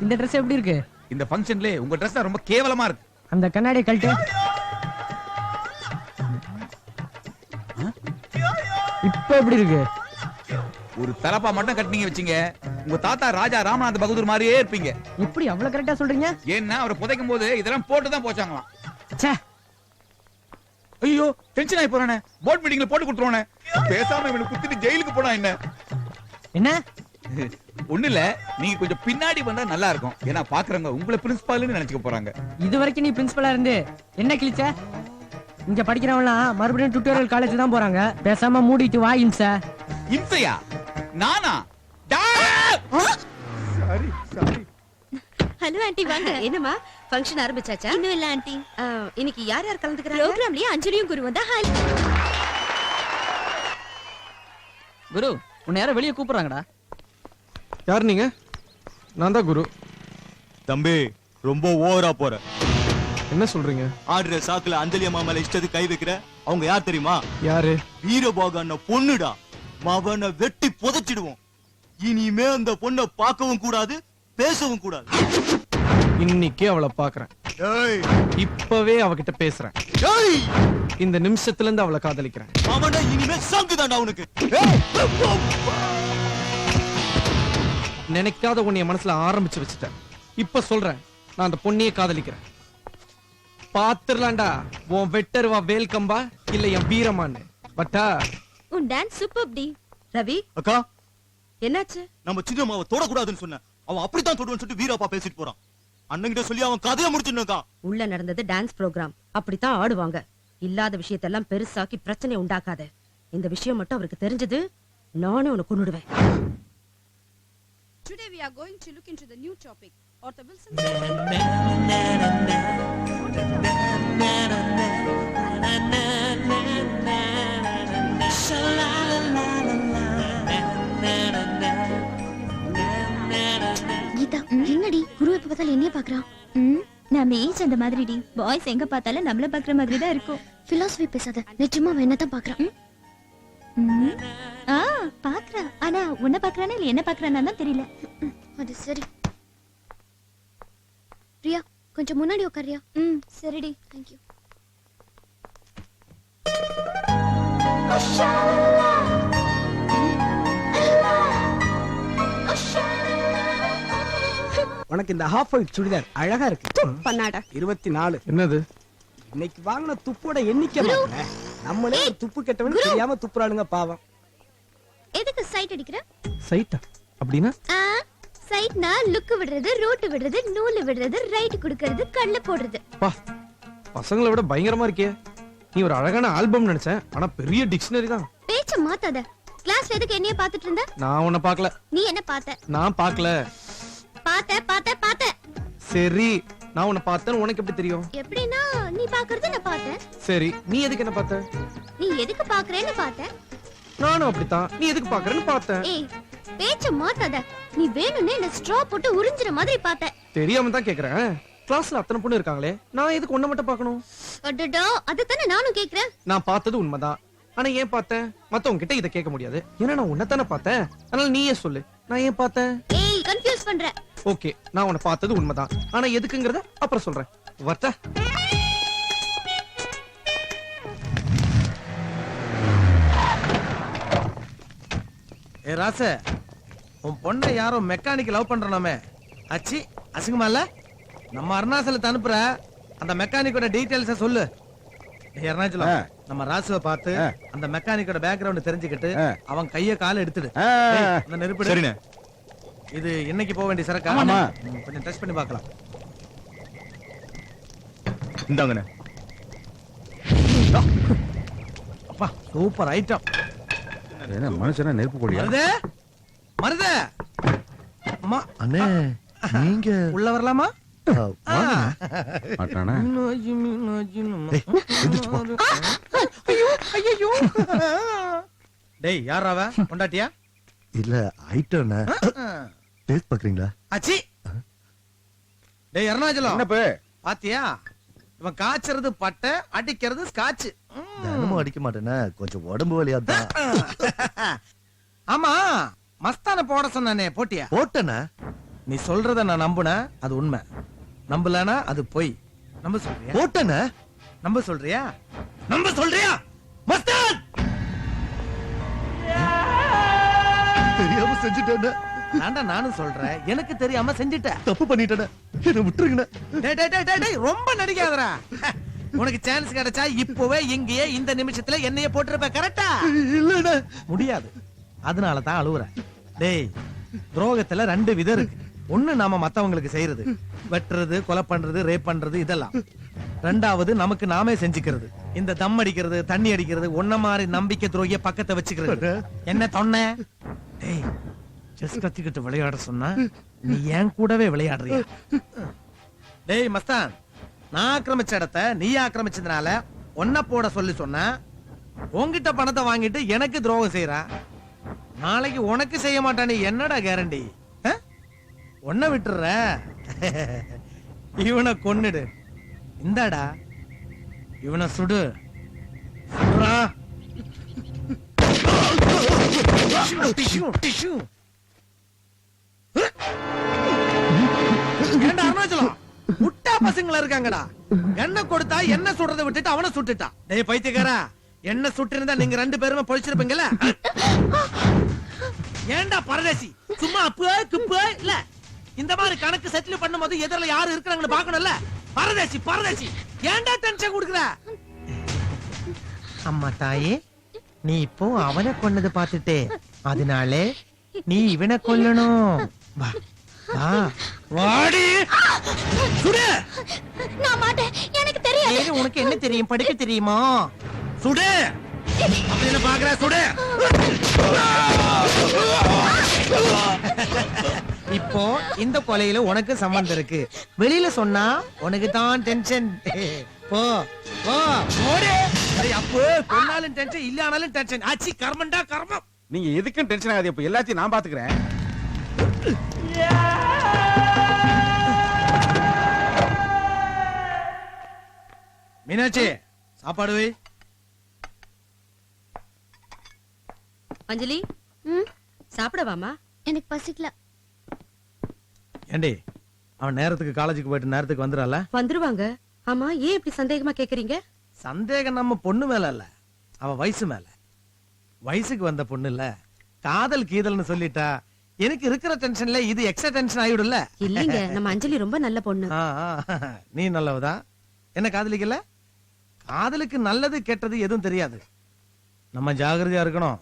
இந்த ட்ரெஸ் எப்படி இருக்கு? இந்த ஃபங்க்ஷன்ல உங்க ட்ரெஸ் ரொம்ப கேவலமா இருக்கு. அந்த கண்ணாடி கழட்டு. இப்ப எப்படி இருக்கு? ஒரு தலப்பா மட்டும் கட்டினீங்க வச்சீங்க, உங்க தாத்தா ராஜா ராமநாத பகதூர் மாதிரியே இருப்பீங்க. எப்படி அவ்வளவு கரெக்டா சொல்றீங்க? ஏன்னா அவரை புதைக்கும் போது இதெல்லாம் போட்டு தான் போச்சாங்களாம். ச்சே, ஐயோ டென்ஷன் ஆகி போறானே. போர்ட் மீட்டிங்ல போட்டு கொடுத்துருவானே. பேசாம இவனை குத்திட்டு ஜெயிலுக்கு போனா என்ன? என்ன? ஒண்ணு இல்ல, நீங்க கொஞ்சம் பின்னாடி வந்தா நல்லா இருக்கும். ஏன்னா பாக்குறவங்க உங்களை பிரின்சிபால்னு நினைச்சுக்க போறாங்க. இது வரைக்கும் நீ பிரின்சிபலா இருந்து என்ன கிழிச்ச? இங்க படிக்கிறவங்களாம் மறுபடியும் டுட்டோரியல் காலேஜ் தான் போறாங்க. பேசாம மூடிட்டு வா. இம்சா இம்சையா? நானா? Sorry sorry. ஹலோ ஆண்டி, வாங்க. என்னமா ஃபங்க்ஷன் ஆரம்பிச்சாச்சா? இன்னும் இல்ல ஆண்டி. இன்னைக்கு யார் யார் கலந்துக்கறாங்க? ப்ரோகிராம்லயே அஞ்சலியும் குருவும் தான். ஹாய் குரு, உன்னை யாரோ வெளிய கூப்பிடுறாங்கடா. யார் நீங்க? நான் தான் குரு. தம்பி ரொம்ப ஓவரா போற. என்ன சொல்றீங்க? ஆடுற சாக்குல அஞ்சலி அம்மா மேல இஷ்டத்துக்கு கை வைக்கிற. அவங்க யார் தெரியுமா? யாரு? வீரபாகன பொண்ணுடா. மவனை வெட்டி புதைச்சிடுவோம். இனிமே அந்த பொண்ணை பார்க்கவும் கூடாது, பேசவும் கூடாது. இன்னைக்கே அவளை பாக்குறேன். ஏய் இப்பவே அவகிட்ட பேசுறேன். ஏய் இந்த நிமிஷத்துல இருந்து அவளை காதலிக்கிறேன். அவன இனிமே சங்குதான்டா உனக்கு. நினைக்காத உன்னைய மனசுல ஆரம்பிச்சு வச்சுட்டேன். இப்ப சொல்றேன், நான் அந்த பொண்ணையே காதலிக்கிறேன். பாத்துறலாம்டா உன் வெட்டருவா வேல்கம்பா இல்ல என் வீரமான்னு. பட்டா உன் டான்ஸ் சூப்பர் டி. ரவி அக்கா, என்னாச்சு? நம்ம சின்னம்மாவை தொடக்கூடாதுன்னு சொன்ன. அவன் அப்படித்தான் தொடுவான்னு சொல்லிட்டு வீரப்பா பேசிட்டு போறான். அண்ணங்கிட்ட சொல்லி அவன் கதையை முடிச்சுட்டான். உள்ள நடந்தது டான்ஸ் ப்ரோகிராம். அப்படித்தான் ஆடுவாங்க. இல்லாத விஷயத்தெல்லாம் பெருசாக்கி பிரச்சனை உண்டாக்காத. இந்த விஷயம் மட்டும் அவருக்கு தெரிஞ்சது, நானே உன்னை கொன்னுடுவேன். Today we are going to look into the new topic, Arthur Wilson. Geetha, என்னடி குரு எப்ப பார்த்தாலும் என்னைய பாக்குறான்? நம்ம ஏஜ் அந்த மாதிரிடி. பாய்ஸ் எங்க பார்த்தாலும் நம்மள பாக்குற மாதிரி தான் இருக்கும். பிலாசபி பேசாத. நிஜமா அவன் என்னதான் பாக்குறான்? பாக்குறா. ஆனா உன்னை பாக்குறானா இல்ல என்ன பாக்குறானா தான் தெரியல. அது சரி. பிரியா, கொஞ்சம் முன்னாடி உட்காரியா? சரிடி. Thank you. உனக்கு இந்த ஹாஃப் ஒயிட் சுடிதார் அழகா இருக்கு. பண்ணாடா 24. என்னது? இன்னைக்கு வாங்கின துப்போட எண்ணிக்கை மாட்டல. நம்மளே ஒரு துப்பு கெட்டவனு தெரியாம துப்புறாளுங்க பாவம். எதுக்கு சைட் அடிக்கிற? சைட்டா? அப்படின்னா சைட்னா லுக் விடுறது, ரூட் விடுறது, நூல் விடுறது, ரைட் குடுக்கிறது, கல்ல போடுறது. பா, பசங்களை விட பயங்கரமா இருக்கே. நீ ஒரு அழகான ஆல்பம் நினைச்சேன், ஆனா பெரிய டிக்ஷனரி தான். பேச்ச மாத்தாத. கிளாஸ்ல எதுக்கு என்னைய பாத்துட்டு இருந்த? நான் உன்னை பார்க்கல. நீ என்ன பார்த்த? நான் பார்க்கல. பாத்த. சரி, நான் உன்னை பார்த்தேன்னு உனக்கு எப்படி தெரியும்? எப்படின்னா நீ பாக்குறது நான் பார்த்தேன். சரி, நீ எதுக்கு என்ன பார்த்த? நீ எதுக்கு பாக்குறேன்னு பார்த்தேன். நானும் அப்படித்தான். நீ எதுக்கு பாக்குறேன்னு பார்த்தேன். ஏய், பேச்ச மாத்தாத. நீ வேணும்னே என்ன ஸ்ட்ரா போட்டு உறிஞ்சிர மாதிரி பார்த்த. தெரியாம தான் கேக்குறேன். கிளாஸ்ல அத்தனை பொண்ணு இருக்காங்களே, நான் எதுக்கு ஒண்ண மட்டும் பார்க்கணும்? அடடா, அதுதானே நானும் கேக்குறேன். நான் பார்த்தது உண்மைதான். ஆனா ஏன் பார்த்தேன்? மத்தவங்க கிட்ட இத கேட்க முடியாது. ஏன்னா நான் உன்னைத்தானே பார்த்தேன். அதனால நீயே சொல்லு, நான் ஏன் பார்த்தேன்? ஏய், கன்ஃபியூஸ் பண்ற. ஓகே, நான் உன்னை பார்த்தது உண்மைதான். ஆனா எதுக்குங்கறத அப்புறம் சொல்றேன். வரட்டா? ஏ ராச, உன் பொண்ணை யாரோ மெக்கானிக் லவ் பண்றானே. அச்சி, அசிங்கமா இல்ல? நம்ம அருணாச்சலத்தை அனுப்புற, அந்த மெக்கானிக்கோட டீடைல்ஸ சொல்லு. அருணாச்சலம், நம்ம ராசுவை பார்த்து அந்த மெக்கானிக்கோட பேக்ரவுண்ட் தெரிஞ்சுக்கிட்டு அவன் கைய கால எடுத்துடு. அந்த நெருப்பு. சரிண்ணே. இது இன்னைக்கு போக வேண்டிய சரக்கு. கொஞ்சம் டெஸ்ட் பண்ணி பார்க்கலாம். இந்தாங்கண்ணே. அப்பா, சூப்பர் ஐட்டம். என்ன மனுஷனா நெருப்பு போடியா? மருதே அம்மா. அண்ணே, நீங்க உள்ள வரலாமா? மாட்டானா? டேய், யார் அவ? கொண்டாட்டியா? இல்ல, ஐட்டம் டேஸ்ட் பாக்குறீங்களா? அச்சி. டேய் அருணாச்சலம், என்னப்பே பாத்தியா? இவன் காய்ச்சறது பட்டை, அடிக்கிறது ஸ்காட்ச். தினமும் அடிக்க மாட்டேனே, கொஞ்சம் உடம்பு வலியா தான். ஆமா, மஸ்தான போட சொன்னானே, போட்டியா? போட்டேனே. நீ சொல்றத நான் நம்புனா அது உண்மை, நம்பலனா அது பொய். நம்ப சொல்றியா? போட்டன நம்ப சொல்றியா? நம்ப சொல்றியா? மஸ்தான் தெரியாம செஞ்சுட்டேன். நான்டா நானும் சொல்றேன், எனக்கு தெரியாம செஞ்சிட்ட. தப்பு பண்ணிட்டேன், என்ன விட்டுருங்க. டேய் டேய் டேய் டேய் ரொம்ப நடிக்காதடா. உனக்கு சான்ஸ் கிடைச்சா இப்பவே இங்கேயே இந்த நிமிஷத்துல என்னைய போட்டுருப்ப. கரெக்டா? இல்லண்ணே. முடியாது, அதனால தான் அழுவுறேன். டேய், துரோகத்துல 2 விதம் இருக்கு. ஒண்ணு நாம மத்தவங்களுக்கு செய்யறது, வெட்டுறது, கொலை பண்றது, ரேப் பண்றது, இதெல்லாம். 2வது நமக்கு நாமே செஞ்சுக்கிறது. இந்த தம் அடிக்கிறது, தண்ணி அடிக்கிறது, ஒன்ன மாதிரி நம்பிக்கை துரோகிய பக்கத்தை வச்சுக்கிறது. என்ன சொன்ன? டேய், செஸ் கத்திக்கிட்டு விளையாட சொன்னா நீ ஏன் கூடவே விளையாடுறியா? டேய் மஸ்தான், நான் ஆக்கிரமிச்ச இடத்த நீ ஆக்கிரமிச்சதுனால ஒன்ன போட சொல்லி சொன்ன. உன்கிட்ட பணத்தை வாங்கிட்டு எனக்கு துரோகம் செய்யறான். நாளைக்கு உனக்கு செய்ய மாட்டானே, என்னடா கேரண்டி? ஒன்ன விட்டுற, இவனை கொன்னுடு. இந்தாடா, இவனை சுடு. சுடுறா. ஏன்டா அருணாச்சலம், முட்டா பசங்களா இருக்காங்கடா. என்ன கொடுத்தா என்ன சுடுறதை விட்டுட்டு அவனை சுட்டுட்டான். டேய் பைத்தியக்காரா, என்ன சுட்டு இருந்தா நீங்க 2 பேருமே பொழிச்சிருப்பீங்கல்ல. ஏன்டா பரதேசி சும்மா அப்ப குப்ப இல்ல, இந்த மாதிரி கணக்கு செட்டில் பண்ணும்போது எதிரில யாரு இருக்காங்கன்னு பார்க்கணும்ல. பரதேசி பரதேசி, ஏன்டா டென்ஷன் கொடுக்குற? அம்மா தாயே, நீ இப்போ அவனை கொன்னது பார்த்துட்டே, அதனாலே நீ இவனை கொல்லணும். வா வா வாடி சுடு. நான் மாட்டேன், எனக்கு தெரியாது. ஏய், உனக்கு என்ன தெரியும்? படிக்க தெரியுமா? சுடு. அப்படின்னு பாக்குற, சுடு. இப்போ இந்த கொலையில உனக்கு சம்பந்தம் இருக்கு. வெளியில சொன்னா உனக்கு தான் டென்ஷன். போ போ ஓடு. அப்போ கொன்னாலும் டென்ஷன், இல்லனாலும் டென்ஷன். ஆச்சி கர்மண்டா கர்மம். நீங்க எதுக்கும் டென்ஷன் ஆகாது, இப்ப எல்லாத்தையும் நான் பாத்துக்கிறேன். மீனாட்சி, சாப்பாடு வை. அஞ்சலி, சாப்பிடவாமா? எனக்கு பசிக்கல. ஏண்டி, அவன் நேரத்துக்கு காலேஜுக்கு போயிட்டு நேரத்துக்கு வந்துடல? வந்துருவாங்க. ஆமா, ஏன் இப்படி சந்தேகமா கேக்குறீங்க? சந்தேகம் நம்ம பொண்ணு மேல இல்ல, அவ வயசு மேல. வயசுக்கு வந்த பொண்ணு இல்ல, காதல் கீதல்னு சொல்லிட்டா எனக்கு இருக்கிற டென்ஷன்ல இது எக்ஸ்ட்ரா டென்ஷன் ஆயிடும்ல. இல்லீங்க, நம்ம அஞ்சலி ரொம்ப நல்ல பொண்ணு. நீ நல்லவதான். என்ன காதலிக்கல? காதலுக்கு நல்லது கெட்டது எதுவும் தெரியாது. நம்ம ஜாகிரதையா இருக்கணும்.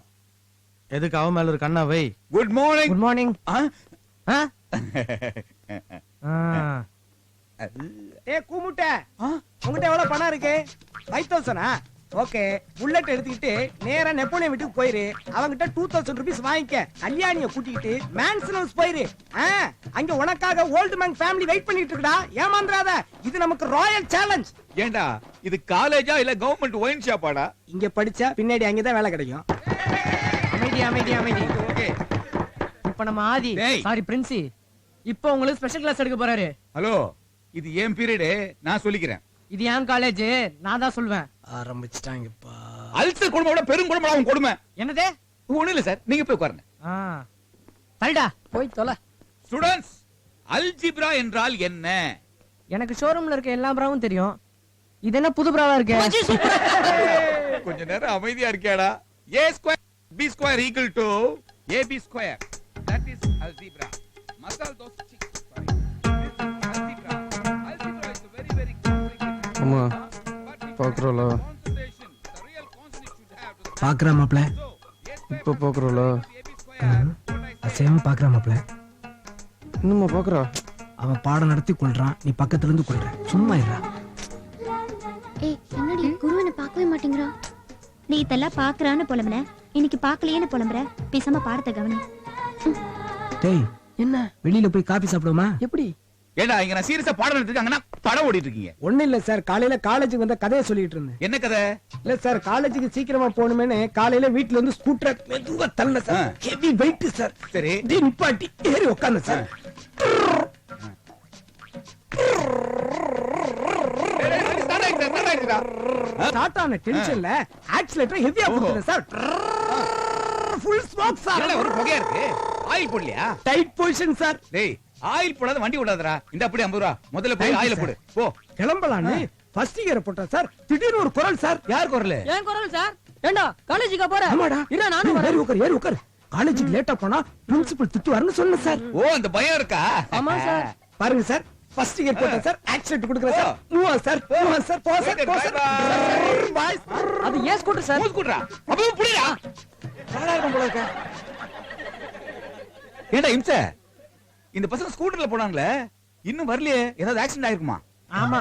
எதுக்கு அவன் மேல ஒரு கண்ணா வை. Good morning. Good morning. ஏ கூமுட்ட, உங்ககிட்ட எவ்வளவு பணம் இருக்கு? 5000. ஓகே, புல்லட் எடுத்துக்கிட்டு நேரா நெப்போலியன் வீட்டுக்கு போயிரு. அவங்கிட்ட 2000 ரூபீஸ் வாங்கிக்க. கல்யாணிய கூட்டிக்கிட்டு மேன்சன் ஹவுஸ் போயிரு. அங்க உனக்காக ஓல்டு மேன் ஃபேமிலி வெயிட் பண்ணிட்டு இருக்குடா. ஏமாந்துறாத, இது நமக்கு ராயல் சேலஞ்ச். ஏண்டா, இது காலேஜா இல்ல கவர்மெண்ட் ஒயின் ஷாப்பாடா? இங்க படிச்சா பின்னாடி அங்கதான் வேலை கிடைக்கும். அமைதி அமைதி அமைதி. ஓகே, இப்ப நம்ம ஆதி, டேய். சாரி பிரின்சி, இப்போ உங்களுக்கு ஸ்பெஷல் கிளாஸ் எடுக்க போறாரு. ஹலோ, இது ஏன் பீரியடு, நான் சொல்லிக்கிறேன். இது என் காலேஜ், நான் தான் சொல்வேன். ஆரம்பிச்சிட்டாங்கப்பா. அல்சர் கொடுமை பெரும் கொடுமை அவன் கொடுமை. என்னதே? ஒண்ணும் இல்ல சார், நீங்க போய் உட்காருங்க. சரிடா, போய் தொலை. ஸ்டூடண்ட்ஸ், அல்ஜிப்ரா என்றால் என்ன? எனக்கு ஷோரூம்ல இருக்க எல்லா பிராவும் தெரியும். இது என்ன புது பிராவா இருக்கு? கொஞ்ச நேரம் அமைதியா இருக்கியாடா. a square b square equal to ab square, that is algebra. masal dos chick, sorry, this is algebra. Algebra is a very very complicated. அம்மா But if பாக்குறோல, concentration, the real constant should have to the பாக்குறா மாப்ள, so a square இப்ப பாக்குறோல, ab square, what I say. அசையாம பாக்குறா மாப்ள. இன்னுமா பாக்குறா? அவன் பாடம் நடத்தி கொள்றான், நீ பக்கத்துல இருந்து கொள்ற. சும்மா இருடா. ஏய், என்னடி குரு என்ன பார்க்கவே மாட்டேங்கறா? நீ இதெல்லாம் பார்க்கறான்னு புலம்பற, இன்னைக்கு பார்க்கலையேன்னு புலம்பற. பேசாம பாடத்தை கவனி. டேய், என்ன வெளியில போய் காபி சாப்பிடுமா? எப்படி? ஏண்டா, இங்க நான் சீரியஸா பாடம் எடுத்துக்காங்கன்னா படம் ஓடிட்டு இருக்கீங்க. ஒண்ணு இல்ல சார், காலையில காலேஜுக்கு வந்த கதையை சொல்லிட்டு இருந்தேன். என்ன கதை? இல்ல சார், காலேஜுக்கு சீக்கிரமா போகணுமேனு காலையில வீட்ல இருந்து ஸ்கூட்டர் மெதுவா தள்ள சார். Heavy weight sir. சரி, டேய் நிப்பாட்டி ஏறி உட்கார்ந்த சார். ஸ்டார்ட் ஆன டென்ஷன்ல ஆக்சிலேட்டர் ஹெவியா போடுறேன் சார். Full smoke sir. என்னடா ஒரு புகையா இருக்கு? ஆயில் போடலையா? Tight position sir. டேய், ஆயில் போடாத வண்டி விடாதடா. இந்த அப்படி 50 ரூபா. முதல்ல போய் Thank you, ஆயில sir. போடு. போ. கிளம்பலான்னு ஃபர்ஸ்ட் இயர் போட்டேன் சார். திடீர்னு ஒரு குரல் சார். யார் குரல்? ஏன் குரல் சார்? ஏண்டா காலேஜுக்கு போற? ஆமாடா. இல்ல நானும் வரேன். ஏறு உட்கார். காலேஜுக்கு லேட்டா போனா பிரின்சிபல் திட்டுவாருன்னு சொன்னேன் சார். ஓ அந்த பயம் இருக்கா? ஆமா சார். பாருங்க சார், ஃபர்ஸ்ட் இயர் போட்டேன் சார். ஆக்சிடென்ட் கொடுக்குறேன் சார். Move on sir. போ சார். பாய். அது ஏன் ஸ்கூட்டர் சார்? மூஸ்குட்ரா. அப்பவே புடிடா. யாரா இருக்கும் போல இருக்க? ஏண்டா இம்ச? இந்த பசங்க ஸ்கூட்டர்ல போனாங்களே, இன்னும் வரலையே. ஏதாவது ஆக்சிடென்ட் ஆயிருக்குமா? ஆமா.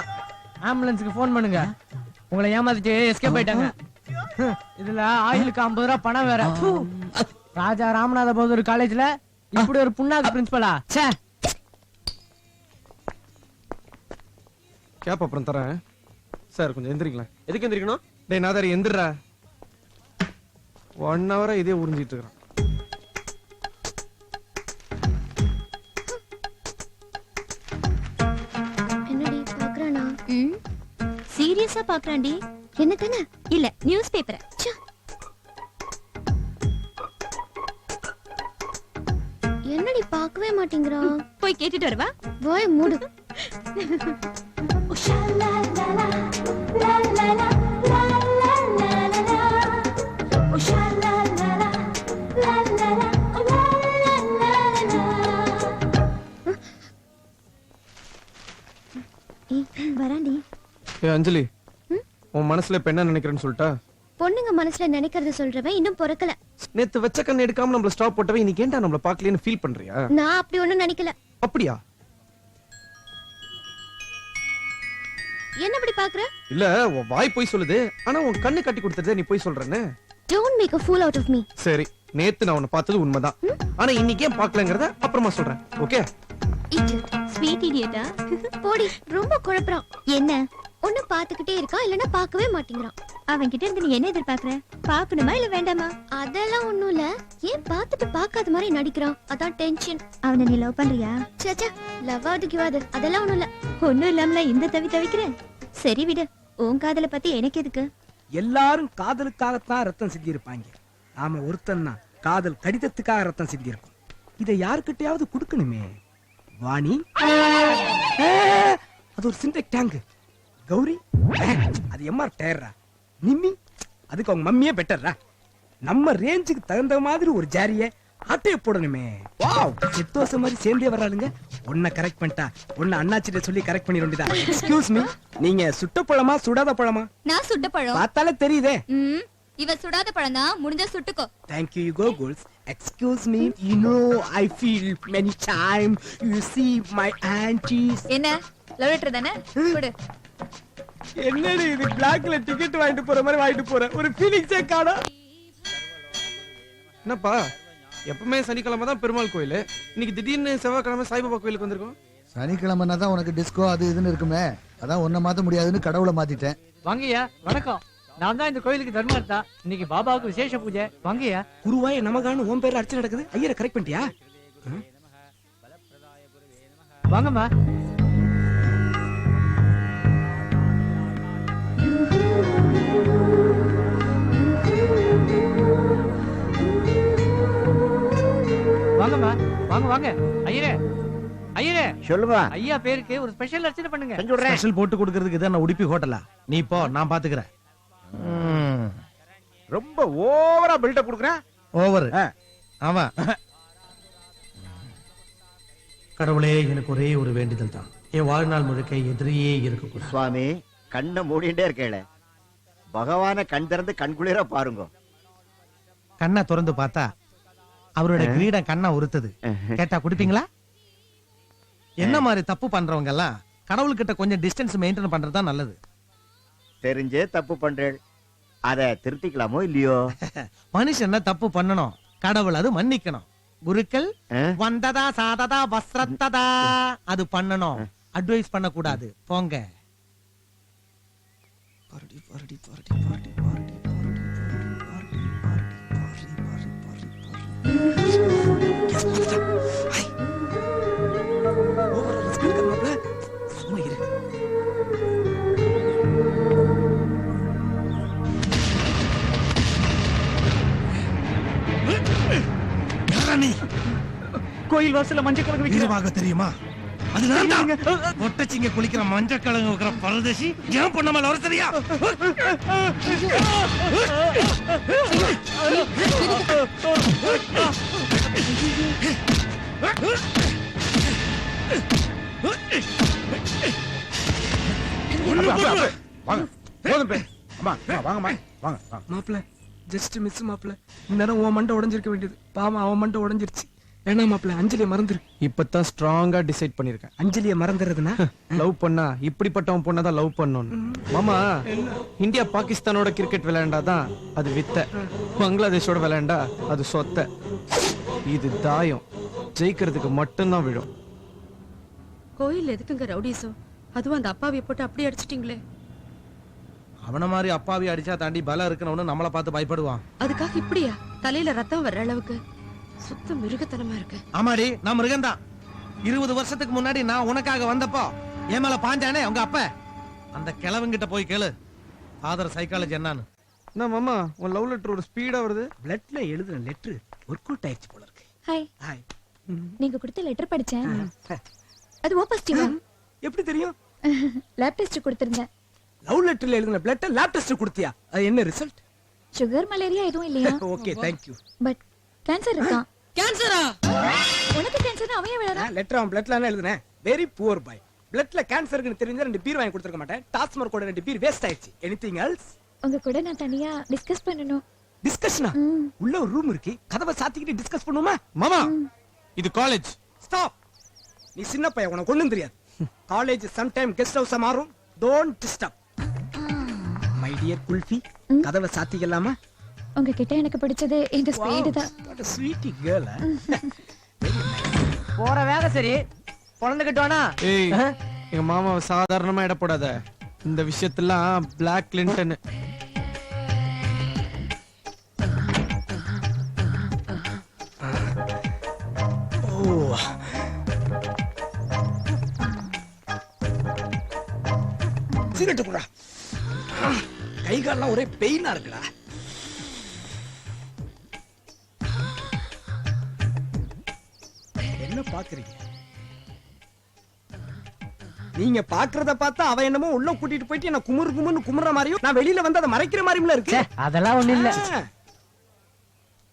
ஆம்புலன்ஸ்க்கு ஃபோன் பண்ணுங்க. உங்களை ஏமாத்திட்டு எஸ்கேப் ஆயிட்டாங்க. இதுல ஆயிலுக்கு 50 ரூபா பணம் வேற. ராஜா ராமநாத பகதூர் காலேஜ்ல இப்படி ஒரு புண்ணாக்கு பிரின்சிபலா? ச்சே. கேப் அப்புறம் தரேன் சார். கொஞ்சம் எந்திரிக்கலாம். எதுக்கு எந்திரிக்கணும்? டேய் நாதாரி எந்திரா. 1 ஹவரா இதே உறிஞ்சிட்டு இருக்கிறான். என்னடி பாக்குறானா? சீரியஸா பாக்குறான்டி. என்ன தானே? இல்ல நியூஸ் பேப்பர். என்னடி பார்க்கவே மாட்டேங்கிறான்? போய் கேட்டுட்டு வரவா? வாய் மூடு. வராண்டி. ஏ அஞ்சலி, உன் மனசுல இப்ப என்ன நினைக்கிறேன்னு சொல்லிட்டா? பொண்ணுங்க மனசுல நினைக்கிறது சொல்றவன் இன்னும் பொறுக்கல. நேத்து வெச்ச கண்ணு எடுக்காம நம்மள ஸ்டாப் போட்டவே இன்னைக்கு ஏன்டா நம்மள பாக்கலையேன்னு ஃபீல் பண்றியா? நான் அப்படி ஒண்ணும் நினைக்கல. அப்படியா? என்ன அப்படி பாக்குற? இல்ல உன் வாய் போய் சொல்லுது, ஆனா உன் கண்ணு கட்டி கொடுத்ததே நீ போய் சொல்றேன்னு. Don't make a fool out of me. சரி, நேத்து நான் உன்னை பார்த்தது உண்மைதான். ஆனா இன்னைக்கு ஏன் பார்க்கலங்கறத அப்புறமா சொல்றேன். ஓகே? Idiot. Sweet idiot. போடி, ரொம்ப குழப்பறான். என்ன? ஒண்ணு பாத்துக்கிட்டே இருக்கா இல்லனா பார்க்கவே மாட்டேங்கறான். அவன் கிட்ட இருந்து நீ என்ன எதிர்பார்க்கற? பார்க்கணுமா இல்ல வேண்டாமா? அதெல்லாம் ஒண்ணும் இல்ல. ஏன் பார்த்துட்டு பார்க்காத மாதிரி நடிக்கிறான்? அதான் டென்ஷன். அவனை நீ லவ் பண்றியா? சச்சா, லவ் ஆவது கிவாது அதெல்லாம் ஒண்ணும் இல்ல. ஒண்ணும் இல்லாமல இந்த தவிக்கிறேன். சரி விடு. உன் காதல பத்தி எனக்கு எதுக்கு? எல்லாரும் காதலுக்காகத்தான் ரத்தம் சிந்தி இருப்பாங்க. நாம ஒருத்தன் தான் காதல் கடிதத்துக்காக ரத்தம் சிந்தி இருக்கும். இதை யாருக்கிட்டையாவது கொடுக்கணுமே. வாணி, அது ஒரு சிண்டெக் டேங்க். கௌரி, அது எம்ஆர் டயர்ரா. நிம்மி, அதுக்கு அவங்க மம்மியே பெட்டர்ரா. நம்ம ரேஞ்சுக்கு தகுந்த மாதிரி ஒரு ஜாரிய ஆட்டைய போடணுமே. வாவ், செத்தோச மாதிரி சேர்ந்தே வர்றாளுங்க. ஒன்ன கரெக்ட் பண்ணிட்டா ஒன்ன அண்ணாச்சிட்ட சொல்லி கரெக்ட் பண்ணிட வேண்டியதா. எக்ஸ்கியூஸ் மீ, நீங்க சுட்ட பழமா சுடாத பழமா? நான் சுட்ட பழம். பார்த்தாலே தெரியுதே. இவ சுடாத பழம் தான், முடிஞ்சா சுட்டுக்கோ. Thank you, you go girls. Excuse me, you know I feel many time you see my aunties. என்ன லவ் லெட்டர் தானே? கொடு. என்னடி இது பிளாக்ல டிக்கெட் வாங்கிட்டு போற மாதிரி வாங்கிட்டு போற, ஒரு ஃபீலிங்ஸே காணோம். என்னப்பா, எப்பவுமே சனிக்கிழமை தான் பெருமாள் கோயில், இன்னைக்கு திடீர்னு செவ்வாய்க்கிழமை சாய்பாபா கோயிலுக்கு வந்திருக்கோம். சனிக்கிழமைனா தான் உனக்கு டிஸ்கோ அது இதுன்னு இருக்குமே, அதான் ஒன்ன மாத்த முடியாதுன்னு கடவுளை மாத்திட்டேன். வாங்கய்யா, வணக்கம். நான் தான் இந்த கோயிலுக்கு தர்மகர்த்தா. இன்னைக்கு பாபாவுக்கு விசேஷ பூஜை. வாங்கய்யா. குருவாய நமகான்னு உன் பேர்ல அர்ச்சனை நடக்குது. ஐயரை கரெக்ட் பண்ணிட்டியா? வாங்கம்மா. வாங்கம்மா, வாங்க வாங்க. ஐயரே, ஐயரே சொல்லுங்க. ஐயா பேருக்கு ஒரு ஸ்பெஷல் அர்ச்சனை பண்ணுங்க. ஸ்பெஷல் போட்டு கொடுக்கிறதுக்கு இதான் நான் உடுப்பி ஹோட்டலா? நீ போ, நான் பாத்துக்கிறேன். ரொம்ப ஓவரா பில்டப் குடுக்குறேன். ஓவர். ஆமா. கடவுளே, எனக்கு ஒரே ஒரு வேண்டுதல் தான், என் வாழ்நாள் முழுக்க எதிரியே இருக்கக்கூடாது. சுவாமி, கண்ணை மூடிட்டே இருக்கேளே, பகவான கண் திறந்து கண்குளிர பாருங்க. கண்ணை திறந்து பார்த்தா அவரோட கிரீடம் கண்ணா உறுத்துது. கேட்டா குடிப்பீங்களா? என்ன மாதிரி தப்பு பண்றவங்க எல்லாம் கடவுள்கிட்ட கொஞ்சம் டிஸ்டன்ஸ் மெயின்டைன் பண்றதுதான் நல்லது. தெரிஞ்சே தப்பு பண்றேன், அத திருத்திக்கலாமோ இல்லையோ? மனுஷன் தப்பு பண்ணணும், கடவுள் அது மன்னிக்கணும். குருக்கள் வந்ததா சாததா வஸ்ரத்ததா அது பண்ணணும், அட்வைஸ் பண்ண கூடாது. போங்க. கோயில் வாசல்ல மஞ்சள் கிழங்கு விக்கிறேன். இருவாக தெரியுமா? அது நான் தான். ஒட்டச்சிங்க குளிக்கிற மஞ்சள் கிழங்கு வைக்கிற பரதேசி ஏன் பொண்ண மேல வர சரியா? மாப்பிள ஜஸ்ட் மிஸ் மாப்பிள. இந்நேரம் உன் மண்டை உடைஞ்சிருக்க வேண்டியது. பாவம் அவன் மண்டை உடைஞ்சிருச்சு. வேணா மாப்பிள, அஞ்சலியை மறந்துரு. இப்பதான் ஸ்ட்ராங்கா டிசைட் பண்ணிருக்கேன். அஞ்சலியை மறந்துறதுனா லவ் பண்ணா இப்படிப்பட்டவன் பொண்ணதான் லவ் பண்ணணும். மாமா, இந்தியா பாகிஸ்தானோட கிரிக்கெட் விளையாண்டாதான் அது வித்த, பங்களாதேஷோட விளையாண்டா அது சொத்த. இது தாயம், ஜெயிக்கிறதுக்கு மட்டும்தான் விழும். கோயில் எதுக்குங்க ரவுடிசம்? அதுவும் அந்த அப்பாவியை போட்டு அப்படியே அடிச்சிட்டீங்களே. அவன மாதிரி அப்பாவி அடிச்சா தாண்டி பலம் இருக்கணும்னு நம்மள பார்த்து பயப்படுவான். அதுக்காக இப்படியா தலையில ரத்தம் வர்ற அளவுக்கு? சுத்த மிருகத்தனமா இருக்கு. ஆமாடி, நான் மிருகம்தான். 20 வருஷத்துக்கு முன்னாடி நான் உனக்காக வந்தப்போ என் மேல பாஞ்சானே உங்க அப்ப. அந்த கிழவங்கிட்ட போய் கேளு ஃபாதர் சைக்காலஜி என்னன்னு. என்ன மாமா, உன் லவ் லெட்டர் ஒரு ஸ்பீடா வருது. பிளட்ல எழுதுன லெட்டர் ஒர்க் அவுட் ஆயிடுச்சு போல இருக்கு. Hi, hi. நீங்க கொடுத்த லெட்டர் படிச்சேன். அது ஓ பாசிட்டிவா? எப்படி தெரியும்? Lab test கொடுத்திருந்தேன். லவ் லெட்டர்ல எழுதின பிளட் லேப் டெஸ்ட் கொடுத்தியா? அது என்ன ரிசல்ட்? சுகர் மலேரியா எதுவும் இல்லையா? Okay, thank you. But cancer இருக்கான். கேன்சரா? உனக்கு கேன்சர் அவன் விளையாடா? லெட்டர் அவன் பிளட்ல என்ன எழுதுனேன்? Very poor boy. பிளட்ல கேன்சர்னு தெரிஞ்சா 2 பீர் வாங்கி கொடுத்திருக்க மாட்டேன். டாஸ்மர் கூட 2 பீர் வேஸ்ட் ஆயிடுச்சு. Anything else? உங்க கூட நான் தனியா டிஸ்கஸ் பண்ணனும். டிஸ்கஷனா? உள்ள ஒரு ரூம் இருக்கு, கதவை சாத்திக்கிட்டு டிஸ்கஸ் பண்ணுவோமா? மாமா, இது காலேஜ். ஸ்டாப். நீ சின்ன பையன், உனக்கு ஒண்ணும் தெரியாது. காலேஜ் சம் டைம் கெஸ்ட் ஹவுஸா மாறும். Don't disturb. My dear kulfi, கதவை சாத்திக்கலாமா? உங்ககிட்ட எனக்கு பிடிச்சது இந்த ஸ்பீடு தான். What a sweet girl. போற வேக சரி, பொழந்துக்கிட்டோனா? ஏய், எங்க மாமாவை சாதாரணமா இட போடாத. இந்த விஷயத்தெல்லாம் பிளாக் கிளின்டன். சிகரெட் குடா. கை கால்லாம் ஒரே பெயினா இருக்குடா. என்ன பாக்குறீங்க? நீங்க பாக்குறத பார்த்தா அவ என்னமோ உள்ள கூட்டிட்டு போயிட்டு என்ன குமுறுன்னு குமுற மாதிரியும், நான் வெளியில வந்து அதை மறைக்கிற மாதிரியும் இருக்கு. அதெல்லாம் ஒண்ணு இல்ல.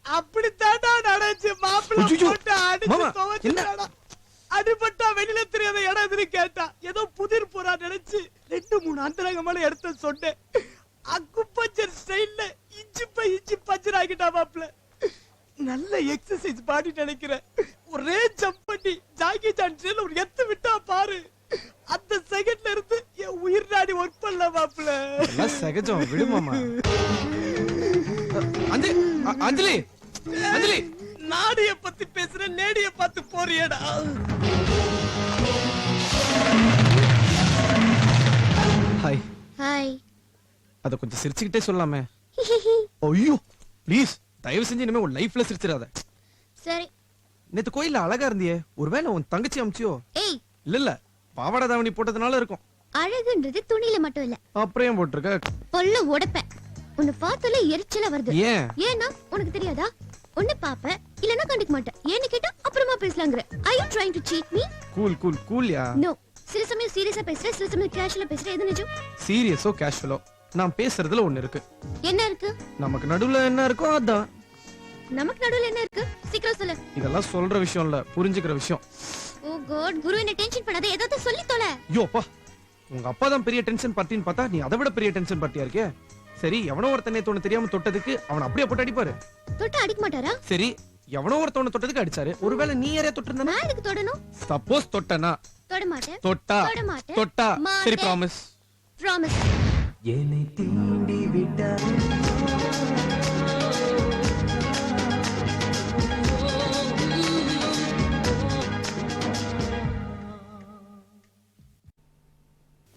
அப்படித்தாடா நடந்துச்சு. மாப்பிள்ளை போட்டு அடிச்சு துவைச்சுடா. அடிபட்டா வெளியில தெரியாத இடம் எதுன்னு கேட்டா ஏதோ புதிர் போறா நினைச்சு 2-3 அந்தரங்கமான இடத்த சொன்னேன். அக்குப்பஞ்சர் ஸ்டைல்ல இஞ்சி பஞ்சர் ஆகிட்டா மாப்பிள்ள. நல்ல எக்ஸசைஸ் பாடி நினைக்கிறேன். ஒரே ஜம்ப் பண்ணி ஜாக்கி சான் ஸ்டைல்ல ஒரு எத்து விட்டா பாரு. அந்த செகண்ட்ல இருந்து என் உயிர் நாடி ஒர்க் பண்ணல மாப்பிள்ள. சகஜம், விடு மாமா. அஞ்சலி, அஞ்சலி, நாடிய பத்தி பேசுற, நேடிய பார்த்து போறியடா. ஹாய். ஹாய். அத கொஞ்சம் சிரிச்சுக்கிட்டே சொல்லலாமே. ஐயோ ப்ளீஸ், தயவு செஞ்சு இனிமே உன் லைஃப்ல சிரிச்சிடாத. சரி. நேத்து கோயில்ல அழகா இருந்தியே, ஒருவேளை உன் தங்கச்சி அமிச்சியோ? ஏய், இல்ல பாவாடை தாவணி போட்டதுனால இருக்கும். அழகுன்றது துணியில மட்டும் இல்ல. அப்புறம் போட்டிருக்க பொல்ல உடைப்ப. உன்னை பார்த்தாலே எரிச்சலா வருது. ஏன்? ஏன்னா உனக்கு தெரியாதா? உன்னை பாப்ப, இல்லனா கண்டுக்க மாட்டேன். ஏன்னு கேட்டா அப்புறமா பேசலாங்கற. Are you trying to cheat me? கூல்யா. No. சில சமயம் சீரியஸா பேசுற, சில சமயம் கேஷுவலா பேசுற. எது நிஜம்? சீரியஸோ கேஷுவலோ, நான் பேசுறதுல ஒண்ணு இருக்கு. என்ன இருக்கு? நமக்கு நடுவுல என்ன இருக்கோ அதான். நமக்கு நடுவுல என்ன இருக்கு? சீக்கிரம் சொல்லு. இதெல்லாம் சொல்ற விஷயம் இல்ல, புரிஞ்சுக்கிற விஷயம். ஓ காட், குரு என்ன டென்ஷன் பண்ணாத. ஏதாவது சொல்லி தொலை. ஐயோப்பா, உங்க அப்பா தான் பெரிய டென்ஷன் பார்ட்டின்னு பார்த்தா நீ அதை விட பெரிய டென்ஷன் பார்ட்டியா இருக்கே. சரி, எவனோ ஒருத்தனை தோணு தெரியாம தொட்டதுக்கு அவன் அப்படியே போட்டு அடிப்பாரு. தொட்டு அடிக்க மாட்டாரா? சரி, எவனோ ஒருத்தவனை தொட்டதுக்கு அடிச்சாரு. ஒருவேளை நீ யாரையா தொட்டிருந்தா? நான் எதுக்கு தொடணும்? சப்போஸ் தொட்டனா? தொட மாட்டேன். தொட்டா? தொட மாட்டேன். தொட்டா? சரி, ப்ராமிஸ். ப்ராமிஸ். என்னை தீண்டி விட்டாய்.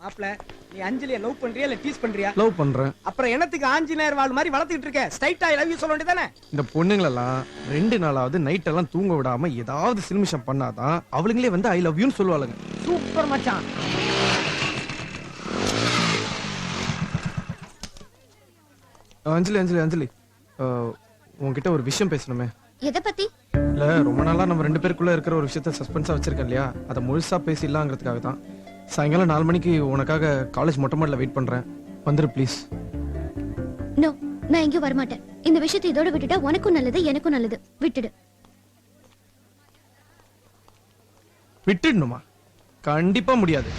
மாப்ள, நீ அஞ்சலியை லவ் பண்றியா இல்ல டீஸ் பண்றியா? லவ் பண்றேன். அப்புறம் என்னத்துக்கு ஆஞ்சநேயர் வாழ் மாதிரி வளர்த்துக்கிட்டு இருக்க? ஸ்ட்ரைட்டா ஐ லவ் யூ சொல்ல வேண்டியதானே? இந்த பொண்ணுங்களெல்லாம் 2 நாளாவது நைட் எல்லாம் தூங்க விடாம ஏதாவது சில்மிஷம் பண்ணாதான் அவளுங்களே வந்து ஐ லவ் யூன்னு சொல்லுவாளுங்க. சூப்பர் மச்சான். அஞ்சலி, உன்கிட்ட ஒரு விஷயம் பேசணுமே. எதை பத்தி? இல்ல ரொம்ப நாளா நம்ம 2 பேருக்குள்ள இருக்கிற ஒரு விஷயத்த சஸ்பென்ஸா வச்சிருக்கேன் இல்லையா, அதை முழுசா பேசிடலாங்கிறதுக்காக தான். சாயங்காலம் 4 மணிக்கு உனக்காக காலேஜ் மொட்டை மாடியில் வெயிட் பண்றேன், வந்துரு ப்ளீஸ். நோ, நான் எங்கேயும் வரமாட்டேன். இந்த விஷயத்தை இதோட விட்டுட்டா உனக்கும் நல்லது எனக்கும் நல்லது. விட்டுடு. விட்டுடணுமா? கண்டிப்பா முடியாது.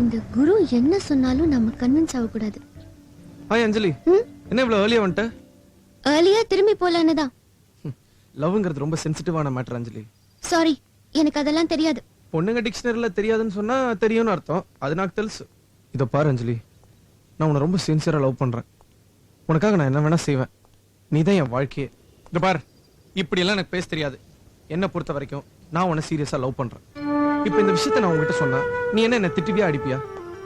இந்த குரு என்ன சொன்னாலும் நம்ம கன்வின்ஸ் ஆகக்கூடாது. ஹாய் அஞ்சலி, என்ன இவ்வளவு ஏர்லியா வந்துட்ட? ஏர்லியா திரும்பி போலான்னு தான். லவ்ங்கிறது ரொம்ப சென்சிட்டிவான மேட்டர் அஞ்சலி. சாரி, எனக்கு அதெல்லாம் தெரியாது. பொண்ணுங்க டிக்ஷனரியில தெரியாதுன்னு சொன்னா தெரியும்னு அர்த்தம், அது எனக்கு తెలుసు. இத பாரு அஞ்சலி, நான் உன்னை ரொம்ப சின்சியரா லவ் பண்றேன். உனக்காக நான் என்ன வேணா செய்வேன். நீ தான் என் வாழ்க்கையே. இத பாரு, இப்படி எல்லாம் எனக்கு பேச தெரியாது. என்ன பொறுத்த வரைக்கும் நான் உன்னை சீரியஸா லவ் பண்றேன். இப்ப இந்த விஷயத்தை நான் உங்ககிட்ட சொன்னா நீ என்ன திட்டுவியா அடிப்பியா?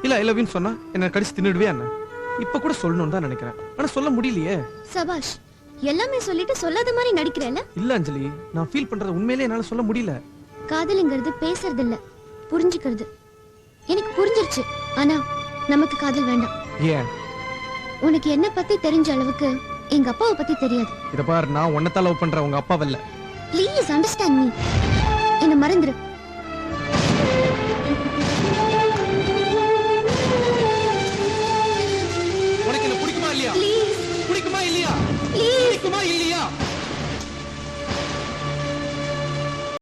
இல்ல ஐ லவ் யூன்னு சொன்னா என்ன கடிச்சு தின்னுடுவியா என்ன? இப்ப கூட சொல்லணும்னு தான் நினைக்கிறேன், ஆனா சொல்ல முடியலையே. சபாஷ், எல்லாமே சொல்லிட்டு சொல்லாத மாதிரி நடிக்கிறேல்ல. இல்ல அஞ்சலி, நான் ஃபீல் பண்றது உண்மையிலேயே என்னால சொல்ல முடியல. காதலுங்கிறது பேசுறது இல்ல, புரிஞ்சுக்கிறது. எனக்கு புரிஞ்சிருச்சு, ஆனா நமக்கு காதல் வேண்டாம். ஏன்? உனக்கு என்ன பத்தி தெரிஞ்ச அளவுக்கு எங்க அப்பாவை பத்தி தெரியாது. இத பாரு, நான் உன்னை தான் லவ் பண்றேன், உங்க அப்பாவை இல்ல. Please understand me. என்ன மறந்துரு.